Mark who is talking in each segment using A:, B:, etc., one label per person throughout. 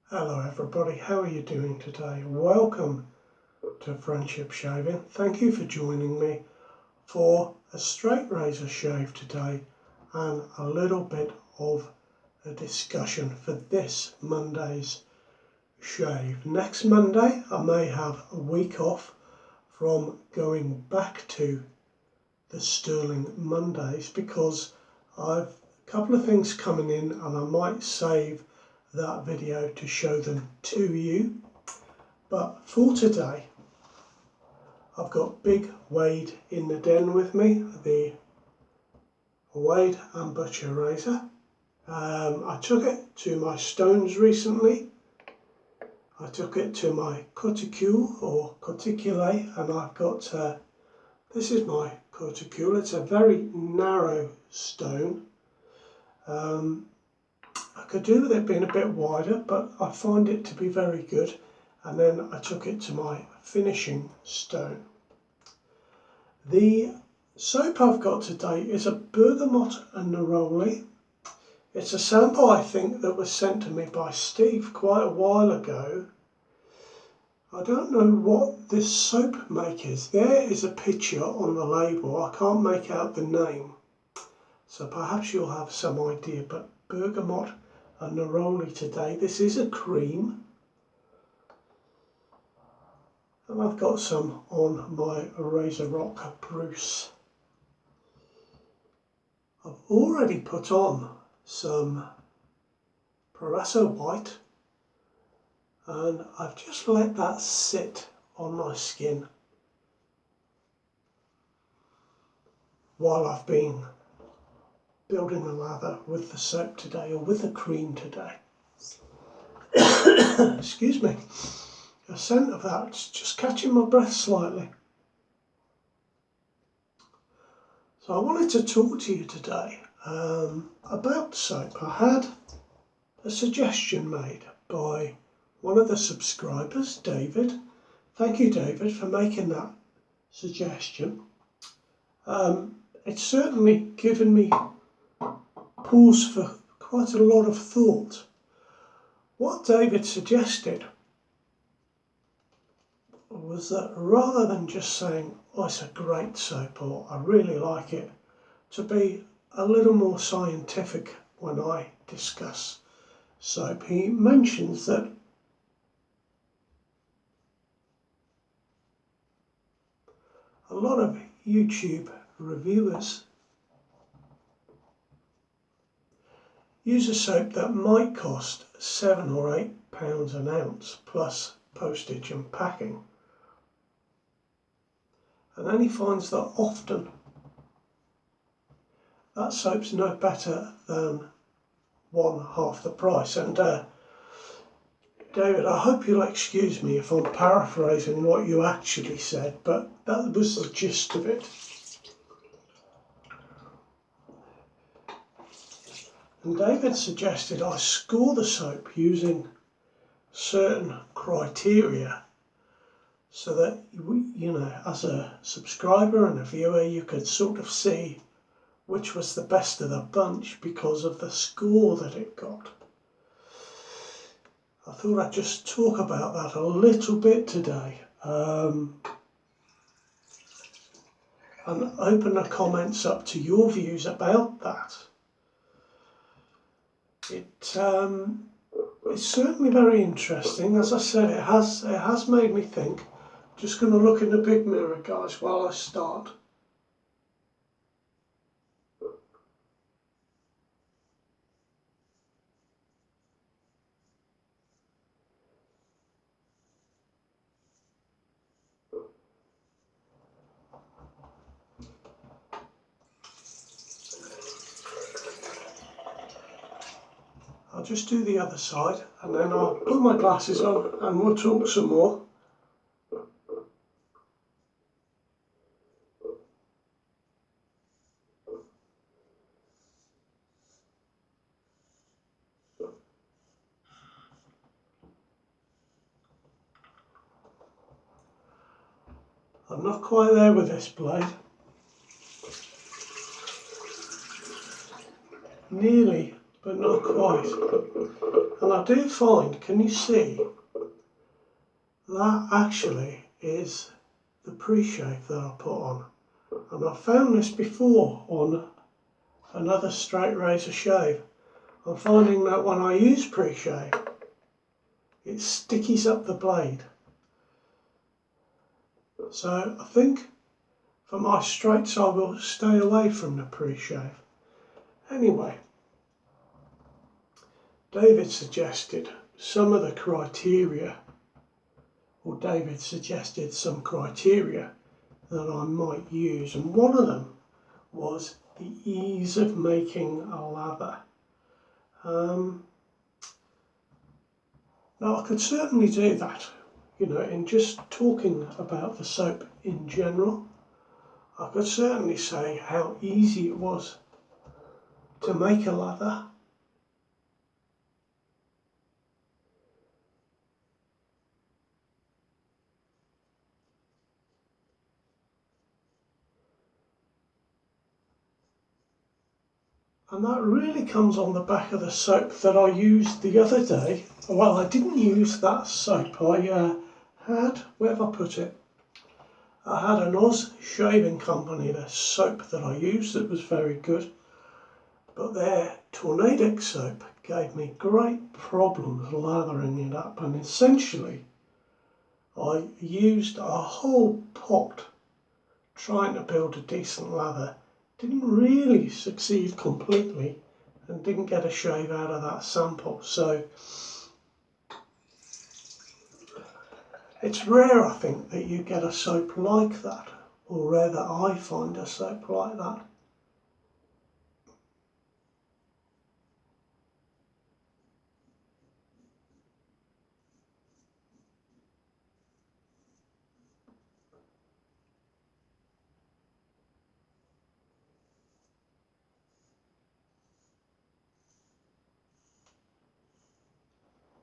A: Hello everybody, how are you doing today? Welcome to Friendship Shaving. Thank you for joining me for a straight razor shave today and a little bit of a discussion for this Monday's shave. Next Monday I may have a week off from going back to the Sterling Mondays because I've a couple of things coming in and I might save that video to show them to you. But for today I've got Big Wade in the den with me, the Wade and Butcher razor. I took it to my stones recently. I took it to my cuticule or cuticulae, and I've got this is my cuticule. It's a very narrow stone. I could do with it being a bit wider, but I find it to be very good. And then I took it to my finishing stone. The soap I've got today is a bergamot and neroli. It's a sample, I think, that was sent to me by Steve quite a while ago. I don't know what this soap make is. There is a picture on the label. I can't make out the name, so perhaps you'll have some idea. But bergamot and neroli today. This is a cream, and I've got some on my Razor Rock Bruce. I've already put on some Proraso White, and I've just let that sit on my skin while I've been building a lather with the soap today, or with the cream today. Excuse me. The scent of that's just catching my breath slightly. So I wanted to talk to you today about soap. I had a suggestion made by one of the subscribers, David. Thank you, David, for making that suggestion. It's certainly given me pause for quite a lot of thought. What David suggested was that rather than just saying, oh, it's a great soap, or I really like it, to be a little more scientific when I discuss soap. He mentions that a lot of YouTube reviewers use a soap that might cost £7 or £8 an ounce plus postage and packing. And then he finds that often that soap's no better than half the price. And David, I hope you'll excuse me if I'm paraphrasing what you actually said, but that was the gist of it. And David suggested I score the soap using certain criteria so that, you know, as a subscriber and a viewer, you could sort of see which was the best of the bunch because of the score that it got. I thought I'd just talk about that a little bit today and open the comments up to your views about that. It's certainly very interesting. As I said, it has made me think. Just going to look in the big mirror, guys, while I start. I'll just do the other side and then I'll put my glasses on and we'll talk some more. I'm not quite there with this blade. Nearly, but not quite. And I do find, can you see, that actually is the pre-shave that I put on. And I found this before on another straight razor shave. I'm finding that when I use pre-shave, it stickies up the blade. So I think for my straights I will stay away from the pre-shave. Anyway, David suggested some of the criteria, or David suggested some criteria that I might use, and one of them was the ease of making a lather. Now I could certainly do that, in just talking about the soap in general. I could certainly say how easy it was to make a lather. And that really comes on the back of the soap that I used the other day. Well, I didn't use that soap. I had, where have I put it? I had an Oz shaving company, the soap that I used that was very good. But their Tornadic soap gave me great problems lathering it up. And essentially, I used a whole pot trying to build a decent lather. Didn't really succeed completely and didn't get a shave out of that sample. So it's rare, I think, that you get a soap like that, or rare that I find a soap like that.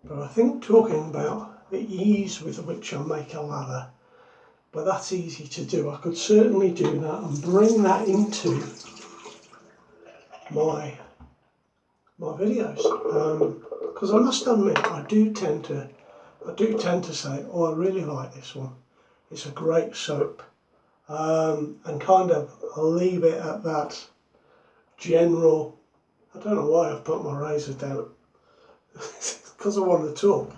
A: But I think talking about the ease with which I make a lather, but that's easy to do. I could certainly do that and bring that into my videos, because I must admit I do tend to say, oh, I really like this one. It's a great soap, and kind of leave it at that general. I don't know why I've put my razor down. Because I want to talk.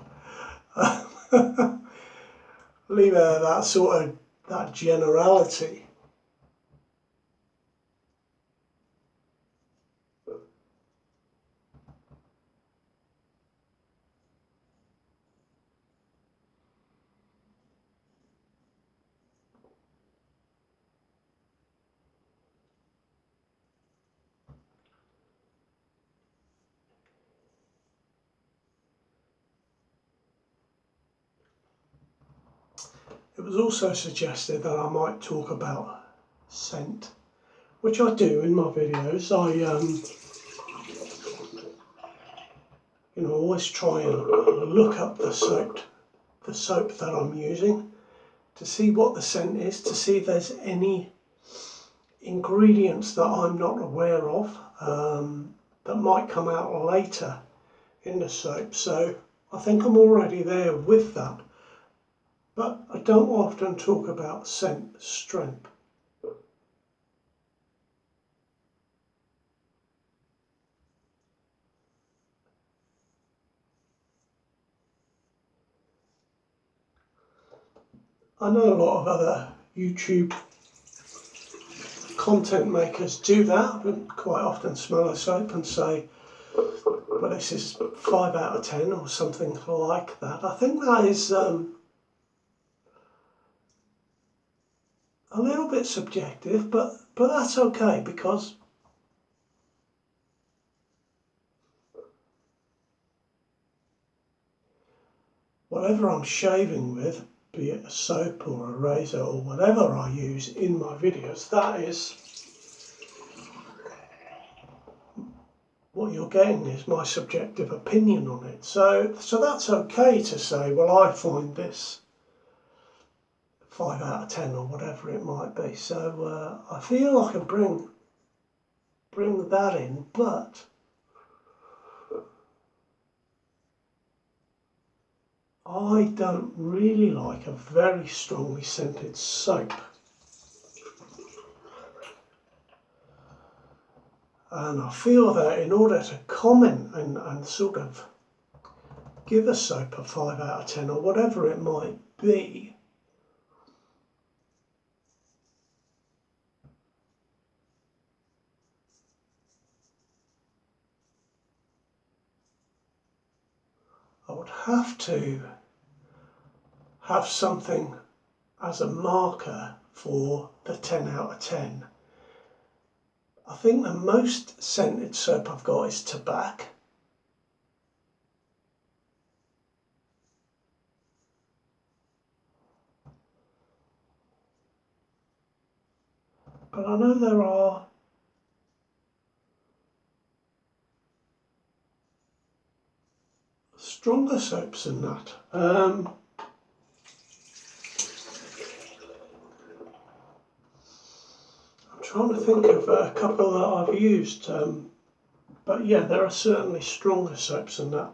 A: Leave it at that sort of, that generality. It was also suggested that I might talk about scent, which I do in my videos. I always try and look up the soap that I'm using to see what the scent is, to see if there's any ingredients that I'm not aware of that might come out later in the soap. So I think I'm already there with that. But I don't often talk about scent strength. I know a lot of other YouTube content makers do that, and quite often smell a soap and say, well, this is 5 out of 10 or something like that. I think that is a little bit subjective, but that's okay, because whatever I'm shaving with, be it a soap or a razor or whatever I use in my videos, that is what you're getting, is my subjective opinion on it. So that's okay to say, well, I find this 5 out of 10 or whatever it might be. So I feel I can bring that in, but I don't really like a very strongly scented soap. And I feel that in order to comment and sort of give a soap a 5 out of 10 or whatever it might be, I would have to have something as a marker for the 10 out of 10. I think the most scented soap I've got is tobacco. But I know there are stronger soaps than that. I'm trying to think of a couple that I've used, but yeah, there are certainly stronger soaps than that.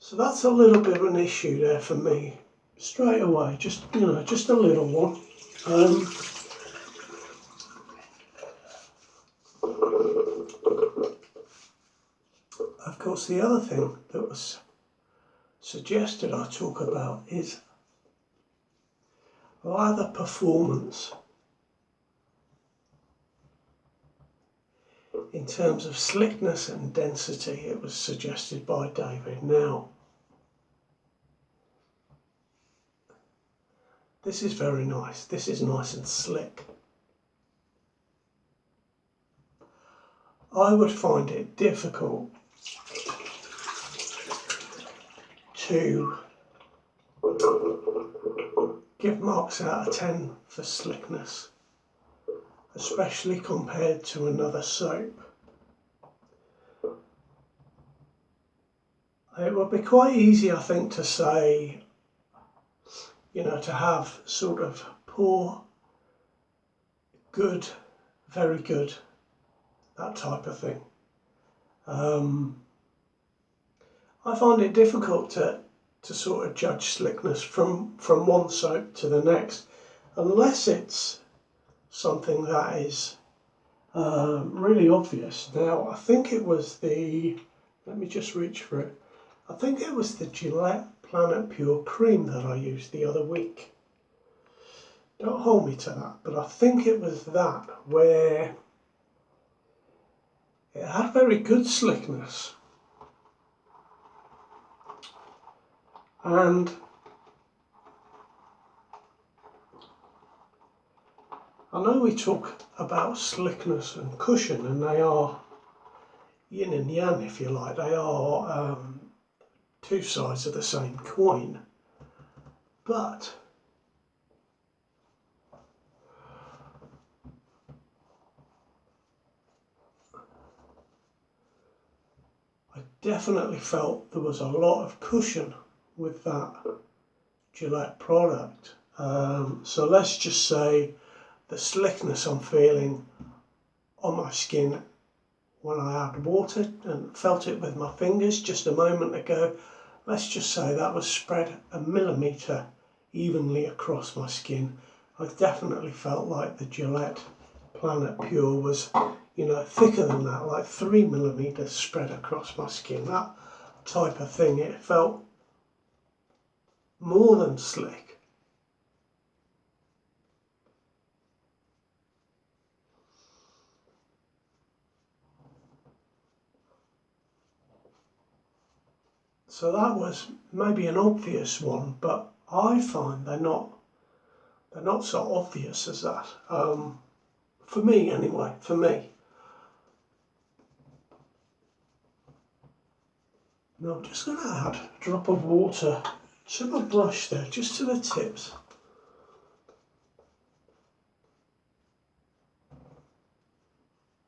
A: So that's a little bit of an issue there for me, straight away, just a little one. Of course, the other thing that was suggested I talk about is lather performance in terms of slickness and density. It was suggested by David. Now, this is very nice. This is nice and slick. I would find it difficult to give marks out of 10 for slickness, especially compared to another soap. It would be quite easy, I think, to say, to have sort of poor, good, very good, that type of thing. I find it difficult to sort of judge slickness from one soap to the next, unless it's something that is really obvious. Now, I think it was let me just reach for it. I think it was the Gillette Planet Pure Cream that I used the other week. Don't hold me to that, but I think it was that, where it had very good slickness. And I know we talk about slickness and cushion, and they are yin and yang, if you like. They are two sides of the same coin. But I definitely felt there was a lot of cushion with that Gillette product. So let's just say the slickness I'm feeling on my skin when I had water and felt it with my fingers just a moment ago, let's just say that was spread a millimetre evenly across my skin. I definitely felt like the Gillette Planet Pure was, thicker than that, like 3 millimetres spread across my skin. That type of thing. It felt more than slick. So that was maybe an obvious one, but I find they're not so obvious as that. For me anyway, for me. Now I'm just going to add a drop of water to my brush there, just to the tips.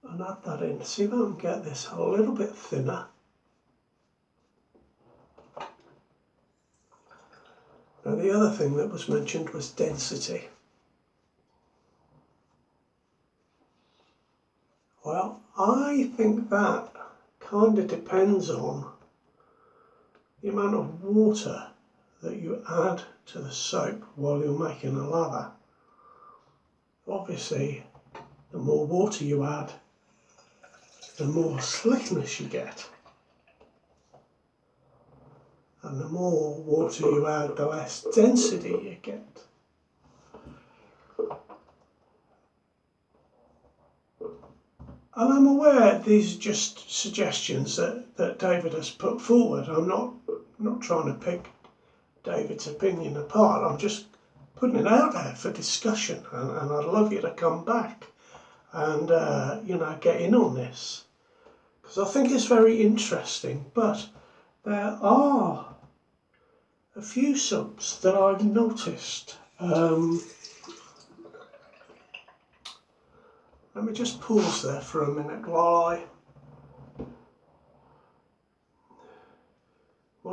A: And add that in. See if I can get this a little bit thinner. Now the other thing that was mentioned was density. Well, I think that kind of depends on the amount of water that you add to the soap while you're making a lather. Obviously, the more water you add, the more slickness you get. And the more water you add, the less density you get. And I'm aware these are just suggestions that David has put forward. I'm not trying to pick David's opinion apart. I'm just putting it out there for discussion, and I'd love you to come back and get in on this, because I think it's very interesting. But there are a few soaps that I've noticed. Let me just pause there for a minute while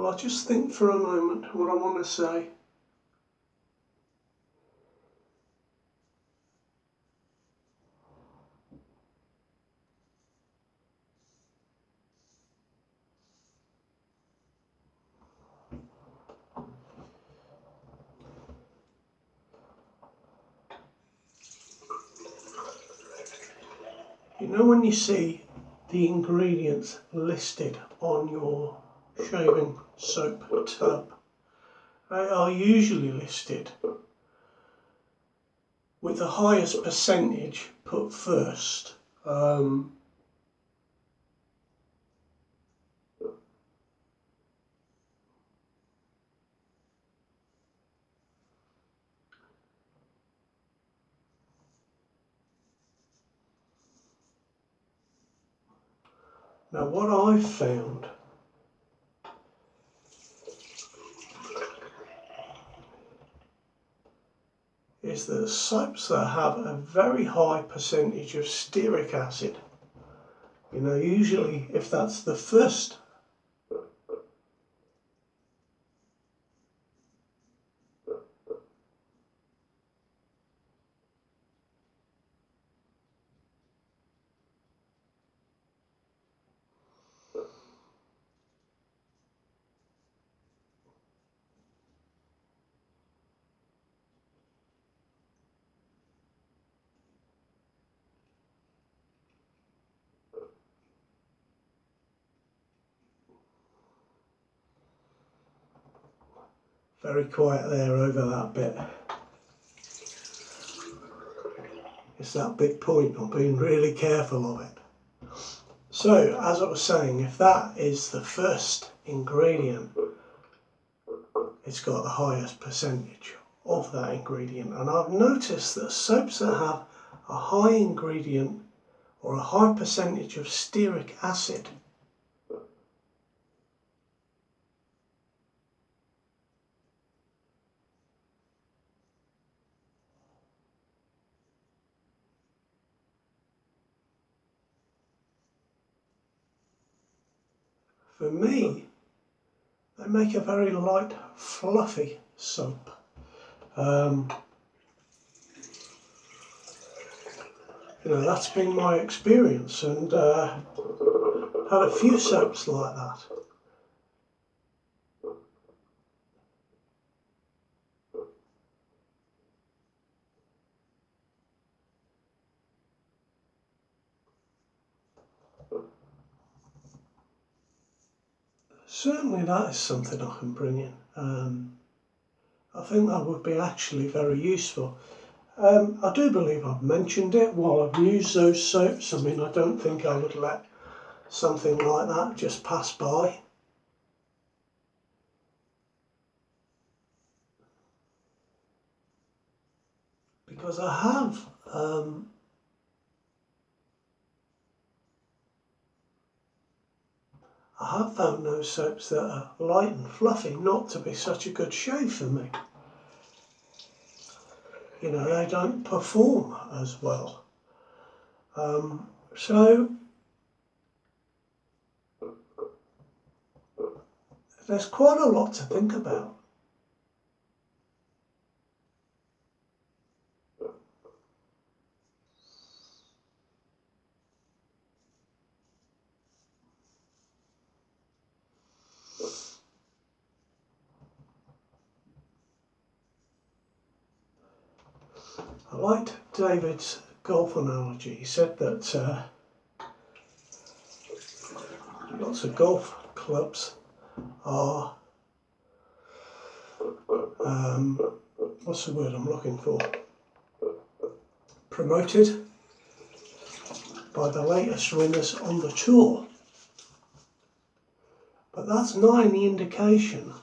A: I just think for a moment what I want to say. You know, when you see the ingredients listed on your shaving soap tub, they are usually listed with the highest percentage put first. Now, what I've found is that soaps that have a very high percentage of stearic acid, usually if that's the first very quiet there over that bit. It's that big point, I'm being really careful of it. So, as I was saying, if that is the first ingredient, it's got the highest percentage of that ingredient. And I've noticed that soaps that have a high ingredient or a high percentage of stearic acid for me, they make a very light, fluffy soap. That's been my experience, and had a few soaps like that. Certainly that is something I can bring in. I think that would be actually very useful. I do believe I've mentioned it while I've used those soaps. I mean, I don't think I would let something like that just pass by. Because I have found those soaps that are light and fluffy not to be such a good shave for me. They don't perform as well. So there's quite a lot to think about. I liked David's golf analogy. He said that lots of golf clubs are, what's the word I'm looking for? Promoted by the latest winners on the tour. But that's not any indication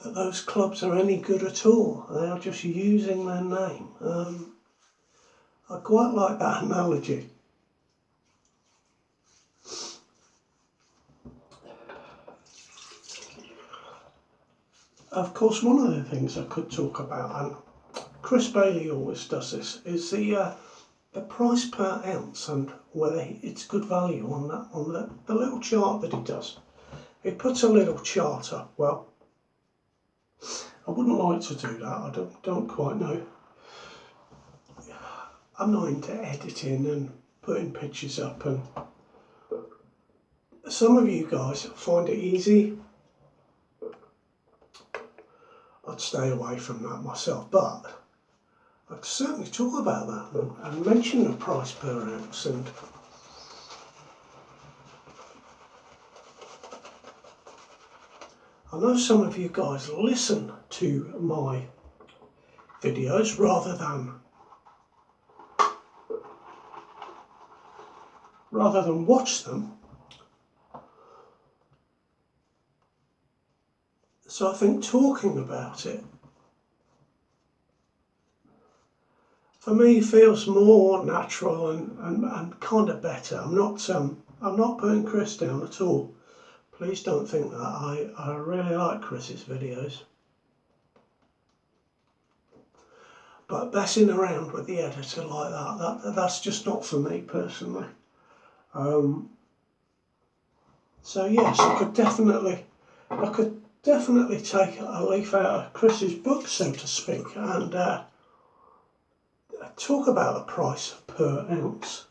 A: that those clubs are any good at all. They are just using their name. I quite like that analogy. Of course, one of the things I could talk about, and Chris Bailey always does this, is the price per ounce and whether it's good value on that, on the little chart that he does. He puts a little chart up. Well, I wouldn't like to do that. I don't quite know. I'm not into editing and putting pictures up, and some of you guys find it easy. I'd stay away from that myself, but I'd certainly talk about that and mention the price per ounce. And I know some of you guys listen to my videos rather than watch them. So I think talking about it, for me, feels more natural and kind of better. I'm not putting Chris down at all. Please don't think that. I really like Chris's videos. But messing around with the editor like that's just not for me personally. So yes, I could definitely take a leaf out of Chris's book, so to speak, and talk about the price per ounce.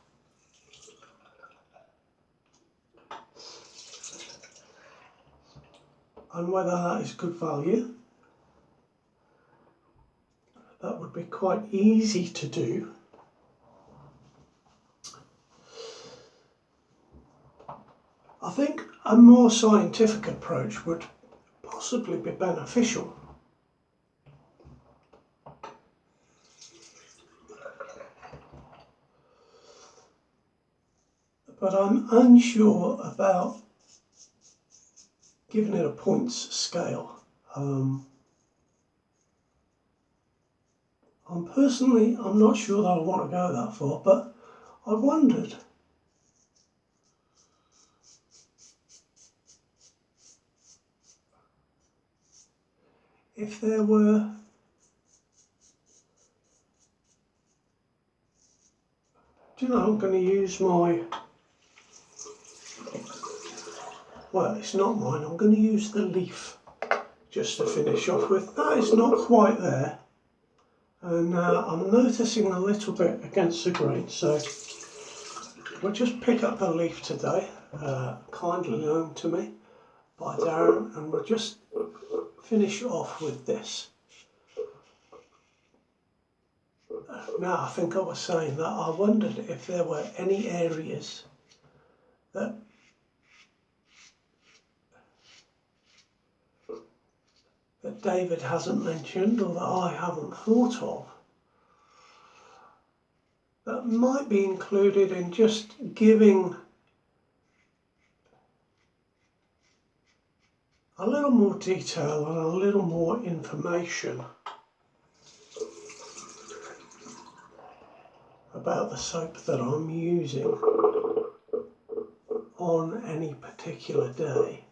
A: And whether that is good value. That would be quite easy to do. I think a more scientific approach would possibly be beneficial. But I'm unsure about giving it a points scale. I'm not sure that I want to go that far, but I wondered if there were I'm going to use my, well, it's not mine, I'm going to use the leaf just to finish off with. That is not quite there, and I'm noticing a little bit against the grain, so we'll just pick up the leaf today, kindly loaned to me by Darren, and we'll just finish off with this. Now, I think I was saying that I wondered if there were any areas that David hasn't mentioned or that I haven't thought of that might be included in just giving a little more detail and a little more information about the soap that I'm using on any particular day.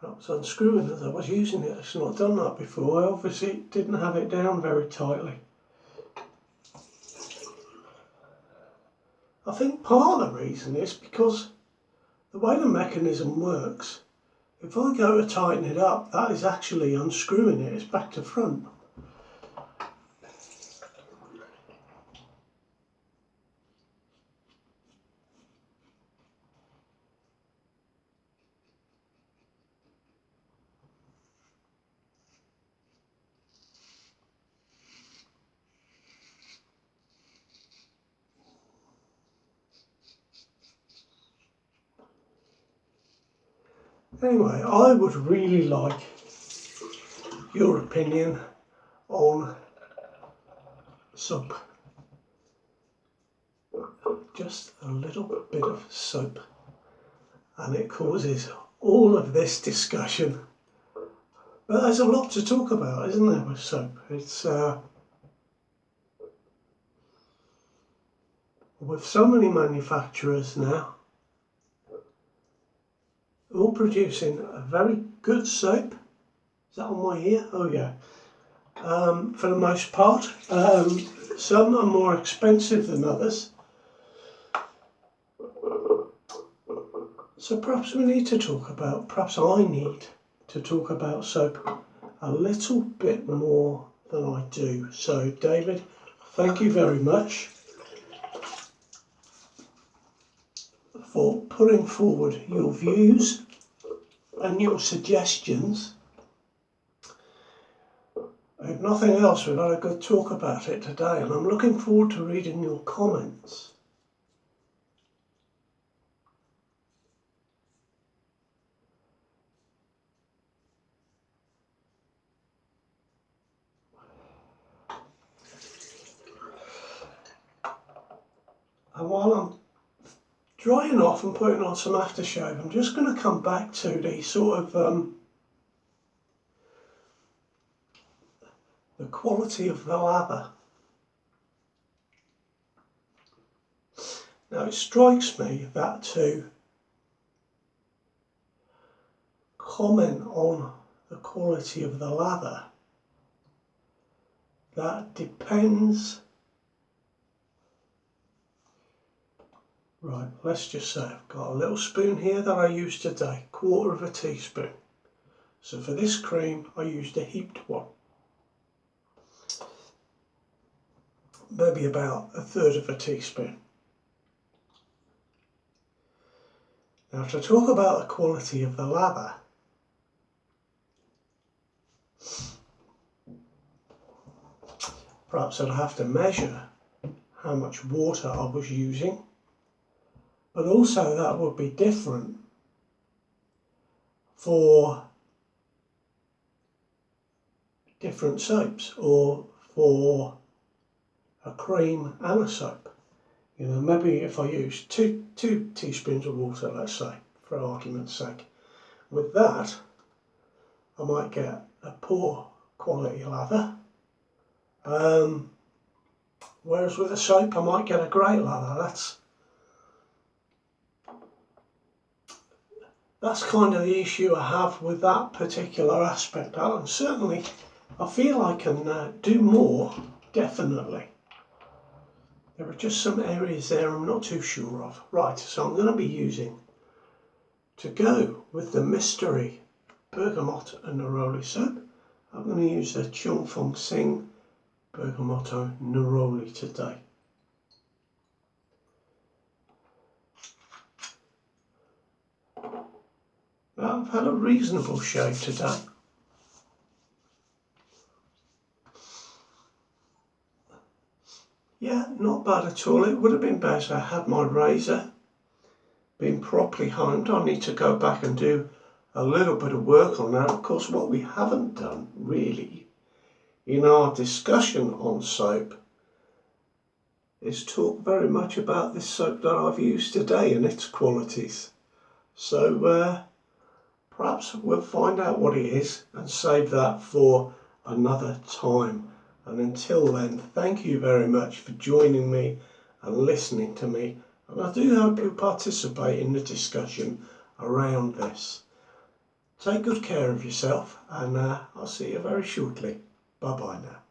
A: That was unscrewing as I was using it. It's not done that before. I obviously didn't have it down very tightly. I think part of the reason is because the way the mechanism works, if I go to tighten it up, that is actually unscrewing it. It's back to front. Anyway, I would really like your opinion on soap. Just a little bit of soap, and it causes all of this discussion. But there's a lot to talk about, isn't there, with soap? It's with so many manufacturers now, all producing a very good soap. Is that on my ear? Oh yeah. For the most part, some are more expensive than others. So perhaps we need to talk about, perhaps I need to talk about soap a little bit more than I do. So David, thank you very much for putting forward your views and your suggestions. If nothing else, we've had a good talk about it today, and I'm looking forward to reading your comments. And while I'm drying off and putting on some aftershave, I'm just going to come back to the sort of the quality of the lather. Now it strikes me that to comment on the quality of the lather, that depends. Right, let's just say I've got a little spoon here that I used today, 1/4 teaspoon. So for this cream I used a heaped one. Maybe about 1/3 teaspoon. Now to talk about the quality of the lather, perhaps I'd have to measure how much water I was using, but also that would be different for different soaps, or for a cream and a soap. You know, maybe if I use two teaspoons of water, let's say, for argument's sake, with that I might get a poor quality lather, whereas with a soap I might get a great lather. That's kind of the issue I have with that particular aspect. And certainly I feel I can do more, definitely. There are just some areas there I'm not too sure of. Right, so I'm going to be using, to go with the mystery bergamot and neroli soap, I'm going to use the Cunliffe bergamotto neroli today. Now, I've had a reasonable shave today. Yeah, not bad at all. It would have been better had my razor been properly honed. I need to go back and do a little bit of work on that. Of course, what we haven't done really in our discussion on soap is talk very much about this soap that I've used today and its qualities. So perhaps we'll find out what it is and save that for another time. And until then, thank you very much for joining me and listening to me. And I do hope you participate in the discussion around this. Take good care of yourself, and I'll see you very shortly. Bye bye now.